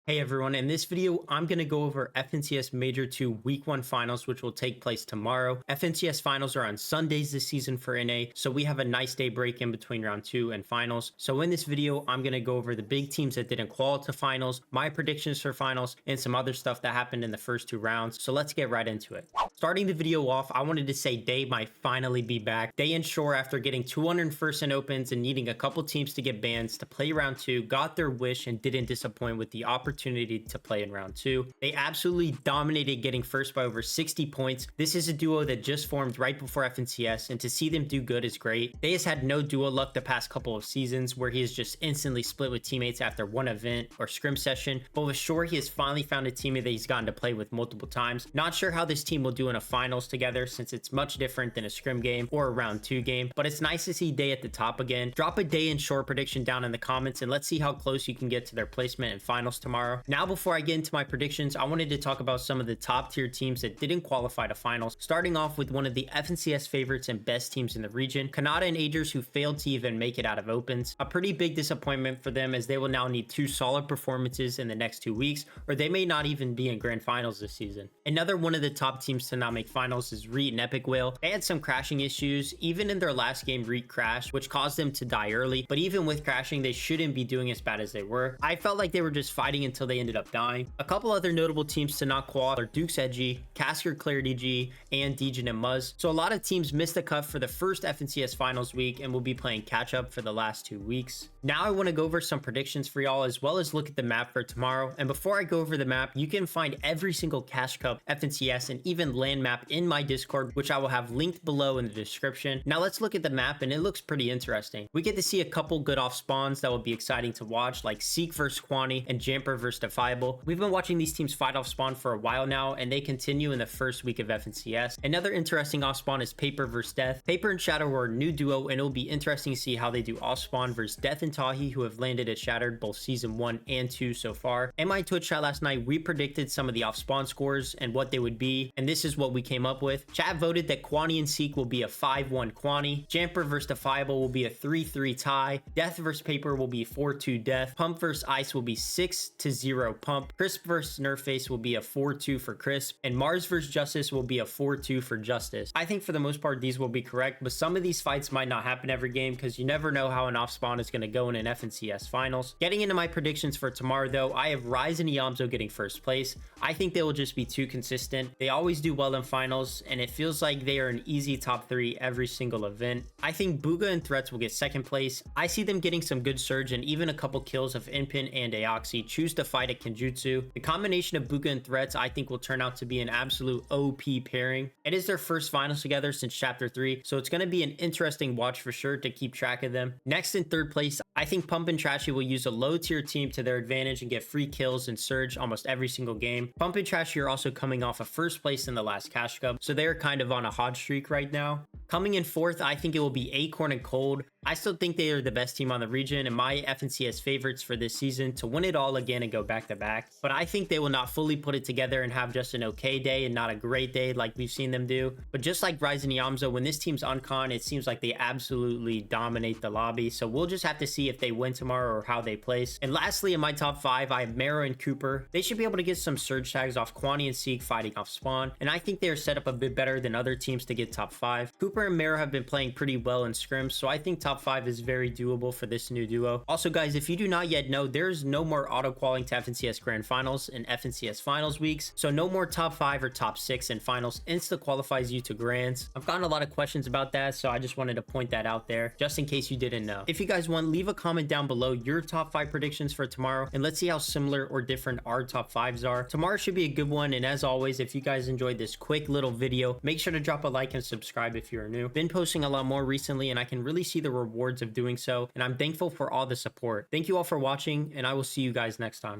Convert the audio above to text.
Hey everyone, in this video, I'm going to go over FNCS Major 2 Week 1 Finals, which will take place tomorrow. FNCS Finals are on Sundays this season for NA, so we have a nice day break in between Round 2 and Finals. So in this video, I'm going to go over the big teams that didn't qualify to Finals, my predictions for Finals, and some other stuff that happened in the first two rounds. So let's get right into it. Starting the video off, I wanted to say Deyy might finally be back. DayInShort, after getting 201st in opens and needing a couple teams to get bans to play Round 2, got their wish and didn't disappoint with the opportunity to play in Round 2. They absolutely dominated, getting first by over 60 points. This is a duo that just formed right before FNCS, and to see them do good is great. Deyy has had no duo luck the past couple of seasons, where he has just instantly split with teammates after one event or scrim session, but with Shore, he has finally found a teammate that he's gotten to play with multiple times. Not sure how this team will do in a finals together, since it's much different than a scrim game or a Round 2 game, but it's nice to see Deyy at the top again. Drop a DayInShort prediction down in the comments, and let's see how close you can get to their placement in finals tomorrow. Now, before I get into my predictions, I wanted to talk about some of the top tier teams that didn't qualify to finals, starting off with one of the FNCS favorites and best teams in the region, Canada and Agers, who failed to even make it out of opens. A pretty big disappointment for them, as they will now need two solid performances in the next 2 weeks, or they may not even be in grand finals this season. Another one of the top teams to not make finals is Reet and Epic Whale. They had some crashing issues. Even in their last game, Reet crashed, which caused them to die early, but even with crashing, they shouldn't be doing as bad as they were. I felt like they were just fighting until they ended up dying. A couple other notable teams to not qualify are Duke's Edgy, Casker Clarity G, and Degen and Muzz. So a lot of teams missed the cut for the first FNCS finals week and will be playing catch up for the last 2 weeks. Now I want to go over some predictions for y'all, as well as look at the map for tomorrow. And before I go over the map, you can find every single Cash Cup, FNCS, and even land map in my Discord, which I will have linked below in the description. Now let's look at the map, and it looks pretty interesting. We get to see a couple good off spawns that will be exciting to watch, like Seek vs Quani and Jamper vs Defiable. We've been watching these teams fight off spawn for a while now, and they continue in the first week of FNCS. Another interesting off spawn is Paper vs Death. Paper and Shadow are a new duo, and it will be interesting to see how they do off spawn versus Death and Tahi, who have landed at Shattered both season 1 and 2 so far. In my Twitch chat last night, we predicted some of the off spawn scores and what they would be, and this is what we came up with. Chat voted that Quani and Seek will be a 5-1 Quani, Jamper vs Defiable will be a 3-3 tie, Death vs Paper will be 4-2 Death, Pump vs Ice will be 6-0 Pump, Crisp vs Nerfface will be a 4-2 for Crisp, and Mars vs Justice will be a 4-2 for Justice. I think for the most part these will be correct, but some of these fights might not happen every game, because you never know how an off spawn is going to go in an FNCS finals. Getting into my predictions for tomorrow though, I have Rise and Yamzo getting first place. I think they will just be too consistent. They always do well in finals, and it feels like they are an easy top 3 every single event. I think Booga and Threats will get second place. I see them getting some good surge and even a couple kills if Inpin and Aoxy choose to fight at Kenjutsu. The combination of Booga and Threats I think will turn out to be an absolute OP pairing. It is their first finals together since chapter 3, so it's going to be an interesting watch for sure to keep track of them. Next, in third place, I think Pump and Trashy will use a low tier team to their advantage and get free kills and surge almost every single game. Pump and Trashy are also coming off of first place in the last Cash Cup, so they're kind of on a hot streak right now. Coming in fourth, I think it will be Acorn and Cold. I still think they are the best team on the region and my FNCS favorites for this season to win it all again and go back to back. But I think they will not fully put it together and have just an okay day and not a great day like we've seen them do. But just like Rise and Yamzo, when this team's uncon, it seems like they absolutely dominate the lobby. So we'll just have to see if they win tomorrow or how they place. And lastly, in my top 5, I have Mero and Cooper. They should be able to get some surge tags off Quani and Seek fighting off spawn. And I think they are set up a bit better than other teams to get top 5. Cooper and Mero have been playing pretty well in scrims, so I think top 5 is very doable for this new duo. Also guys, if you do not yet know, there's no more auto qualifying to FNCS Grand Finals and FNCS Finals weeks, so no more top 5 or top 6 in finals. Insta qualifies you to Grands. I've gotten a lot of questions about that, so I just wanted to point that out there just in case you didn't know. If you guys want, leave a comment down below your top 5 predictions for tomorrow, and let's see how similar or different our top 5s are. Tomorrow should be a good one, and as always, if you guys enjoyed this quick little video, make sure to drop a like and subscribe if you're new. Been posting a lot more recently, and I can really see the rewards of doing so, and I'm thankful for all the support. Thank you all for watching, and I will see you guys next time.